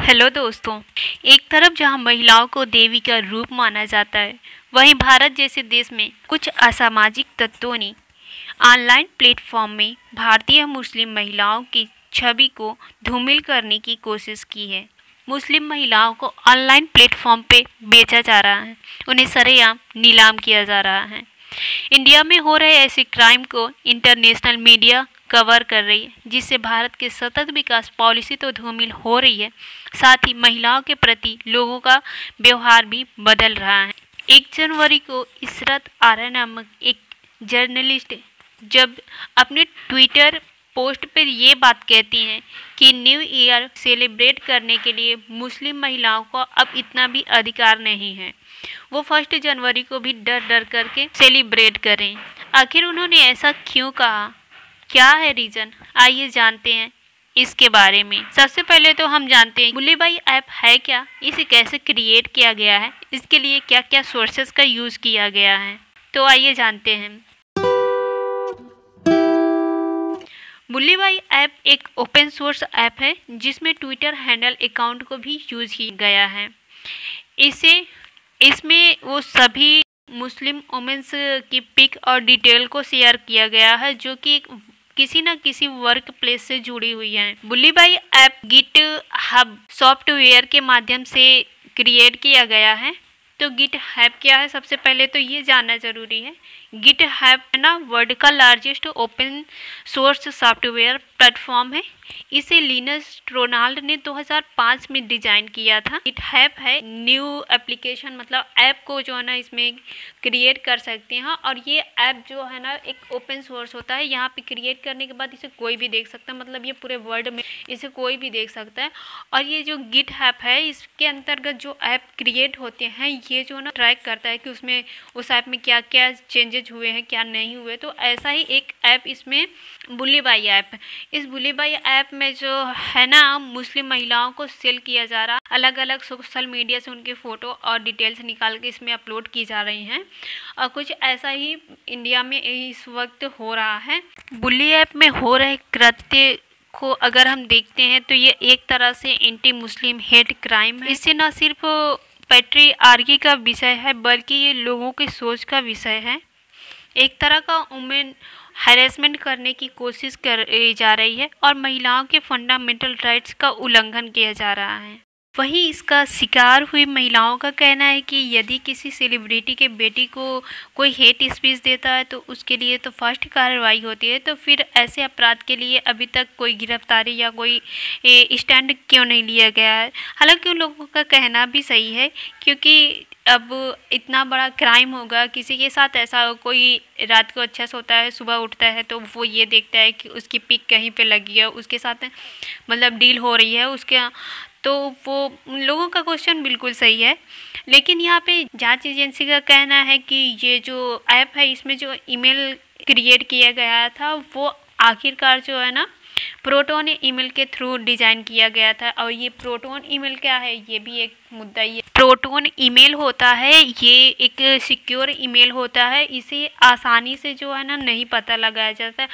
Hello दोस्तों। एक तरफ जहां महिलाओं को देवी का रूप माना जाता है, वहीं भारत जैसे देश में कुछ असामाजिक तत्वों ने ऑनलाइन प्लेटफॉर्म में भारतीय मुस्लिम महिलाओं की छवि को धूमिल करने की कोशिश की है। मुस्लिम महिलाओं को ऑनलाइन प्लेटफॉर्म पे बेचा जा रहा है, उन्हें सरेआम नीलाम किया जा रहा है। इंडिया में हो रहे ऐसे क्राइम को इंटरनेशनल मीडिया कवर कर रही है, जिससे भारत के सतत विकास पॉलिसी तो धूमिल हो रही है, साथ ही महिलाओं के प्रति लोगों का व्यवहार भी बदल रहा है। 1 जनवरी को इशरत आरा नामक एक जर्नलिस्ट जब अपने ट्विटर पोस्ट पर ये बात कहती हैं कि न्यू ईयर सेलिब्रेट करने के लिए मुस्लिम महिलाओं को अब इतना भी अधिकार नहीं है, वो 1 जनवरी को भी डर डर करके सेलिब्रेट करें। आखिर उन्होंने ऐसा क्यों कहा, क्या है रीज़न, आइए जानते हैं इसके बारे में। सबसे पहले तो हम जानते हैं बुल्ली बाई ऐप है क्या, इसे कैसे क्रिएट किया गया है, इसके लिए क्या क्या सोर्सेस का यूज़ किया गया है। तो आइए जानते हैं। बुल्ली बाई ऐप एक ओपन सोर्स ऐप है जिसमें ट्विटर हैंडल अकाउंट को भी यूज़ किया गया है। इसमें वो सभी मुस्लिम वुमेन्स की पिक और डिटेल को शेयर किया गया है जो कि किसी न किसी वर्क प्लेस से जुड़ी हुई है। Bulli Bai app GitHub software के माध्यम से क्रिएट किया गया है। तो गिट हब क्या है, सबसे पहले तो ये जानना जरूरी है। गिट हब है ना, वर्ल्ड का largest open source software platform है। इसे लिनस टोरवाल्ड्स ने 2005 में डिजाइन किया था। गिट हब है न्यू एप्लीकेशन, मतलब ऐप को जो है ना इसमें क्रिएट कर सकते हैं। और ये ऐप जो है ना एक ओपन सोर्स होता है, यहाँ पे क्रिएट करने के बाद इसे कोई भी देख सकता है, मतलब ये पूरे वर्ल्ड में इसे कोई भी देख सकता है। और ये जो गिट हब है इसके अंतर्गत जो ऐप क्रिएट होते हैं, ये जो ना ट्रैक करता है कि उसमें उस ऐप में क्या क्या चेंजेज हुए हैं, क्या नहीं हुए। तो ऐसा ही एक ऐप इसमें बुल्ली बाई ऐप है। इस बुल्ली बाई ऐप में जो है ना मुस्लिम महिलाओं को सेल किया जा रहा, अलग अलग सोशल मीडिया से उनके फ़ोटो और डिटेल्स निकाल के इसमें अपलोड की जा रही हैं। और कुछ ऐसा ही इंडिया में इस वक्त हो रहा है। बुल्ली ऐप में हो रहे कृत्य को अगर हम देखते हैं तो ये एक तरह से एंटी मुस्लिम हेट क्राइम है। इससे न सिर्फ पैट्रियार्की का विषय है बल्कि ये लोगों की सोच का विषय है। एक तरह का वुमेन हैरेसमेंट करने की कोशिश कर जा रही है और महिलाओं के फंडामेंटल राइट्स का उल्लंघन किया जा रहा है। वहीं इसका शिकार हुई महिलाओं का कहना है कि यदि किसी सेलिब्रिटी के बेटी को कोई हेट स्पीच देता है तो उसके लिए तो फर्स्ट कार्रवाई होती है, तो फिर ऐसे अपराध के लिए अभी तक कोई गिरफ्तारी या कोई स्टैंड क्यों नहीं लिया गया है। हालांकि उन लोगों का कहना भी सही है, क्योंकि अब इतना बड़ा क्राइम होगा, किसी के साथ ऐसा कोई रात को अच्छा सोता है, सुबह उठता है तो वो ये देखता है कि उसकी पिक कहीं पे लगी है, उसके साथ मतलब डील हो रही है उसके, तो वो उन लोगों का क्वेश्चन बिल्कुल सही है। लेकिन यहाँ पे जांच एजेंसी का कहना है कि ये जो ऐप है इसमें जो ईमेल क्रिएट किया गया था वो आखिरकार जो है ना प्रोटोन ईमेल के थ्रू डिज़ाइन किया गया था। और ये प्रोटोन ईमेल क्या है, ये भी एक मुद्दा ही है। प्रोटोन ईमेल होता है, ये एक सिक्योर ईमेल होता है, इसे आसानी से जो है ना नहीं पता लगाया जाता है।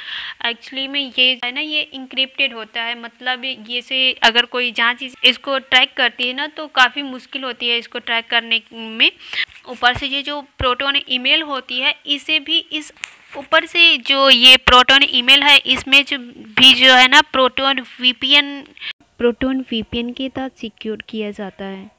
एक्चुअली में ये है ना ये इंक्रिप्टेड होता है, मतलब ये से अगर कोई जांच इसको ट्रैक करती है ना तो काफ़ी मुश्किल होती है इसको ट्रैक करने में। ऊपर से ये जो प्रोटोन ईमेल होती है इसे भी इस ऊपर से जो ये प्रोटोन ईमेल है इसमें जो है ना प्रोटोन वीपीएन के तहत सिक्योर किया जाता है।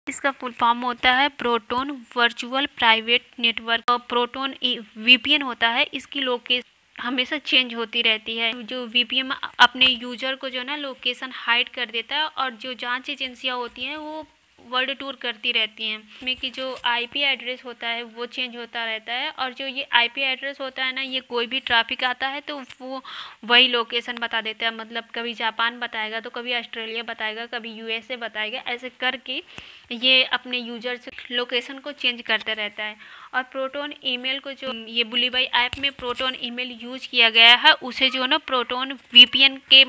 इसका फुल फॉर्म होता है प्रोटोन वर्चुअल प्राइवेट नेटवर्क। और प्रोटोन वीपीएन होता है, इसकी लोकेशन हमेशा चेंज होती रहती है। जो वीपीएन अपने यूजर को जो है ना लोकेशन हाइड कर देता है और जो जांच एजेंसियां होती हैं वो वर्ल्ड टूर करती रहती हैं। इसमें कि जो आईपी एड्रेस होता है वो चेंज होता रहता है। और जो ये आईपी एड्रेस होता है ना, ये कोई भी ट्रैफिक आता है तो वो वही लोकेशन बता देता है, मतलब कभी जापान बताएगा तो कभी ऑस्ट्रेलिया बताएगा, कभी यूएसए बताएगा, ऐसे करके ये अपने यूजर से लोकेशन को चेंज करते रहता है। और प्रोटोन ईमेल को जो ये बुल्ली बाई ऐप में प्रोटोन ईमेल यूज किया गया है उसे जो ना प्रोटोन वीपीएन के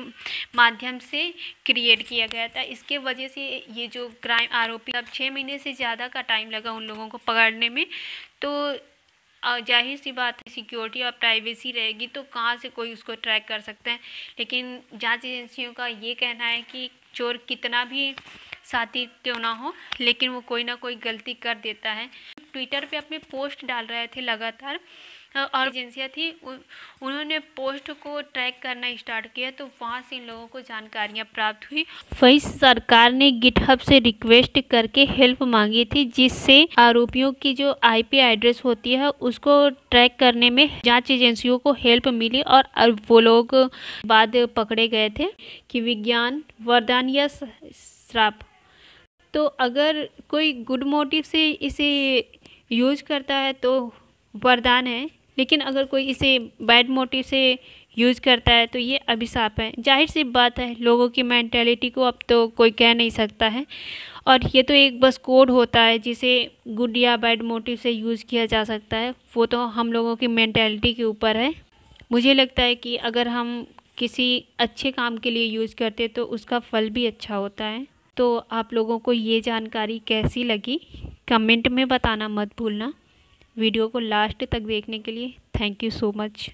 माध्यम से क्रिएट किया गया था। इसके वजह से ये जो क्राइम आरोपी, अब 6 महीने से ज़्यादा का टाइम लगा उन लोगों को पकड़ने में। तो जाहिर सी बात है सिक्योरिटी और प्राइवेसी रहेगी तो कहाँ से कोई उसको ट्रैक कर सकता है। लेकिन जांच एजेंसियों का ये कहना है कि चोर कितना भी साथी क्यों ना हो, लेकिन वो कोई ना कोई गलती कर देता है। ट्विटर पे अपने पोस्ट डाल रहे थे लगातार, और एजेंसियाँ थी उन्होंने पोस्ट को ट्रैक करना स्टार्ट किया, तो वहाँ से इन लोगों को जानकारियाँ प्राप्त हुई। वही सरकार ने गिटहब से रिक्वेस्ट करके हेल्प मांगी थी, जिससे आरोपियों की जो आईपी एड्रेस होती है उसको ट्रैक करने में जांच एजेंसियों को हेल्प मिली, और वो लोग बाद पकड़े गए थे कि विज्ञान वरदान या श्राप। तो अगर कोई गुड मोटिव से इसे यूज करता है तो वरदान है, लेकिन अगर कोई इसे बैड मोटिव से यूज करता है तो ये अभिशाप है। जाहिर सी बात है, लोगों की मेंटेलिटी को अब तो कोई कह नहीं सकता है, और ये तो एक बस कोड होता है जिसे गुड या बैड मोटिव से यूज़ किया जा सकता है। वो तो हम लोगों की मेंटेलिटी के ऊपर है। मुझे लगता है कि अगर हम किसी अच्छे काम के लिए यूज़ करते तो उसका फल भी अच्छा होता है। तो आप लोगों को ये जानकारी कैसी लगी कमेंट में बताना मत भूलना। वीडियो को लास्ट तक देखने के लिए थैंक यू सो मच।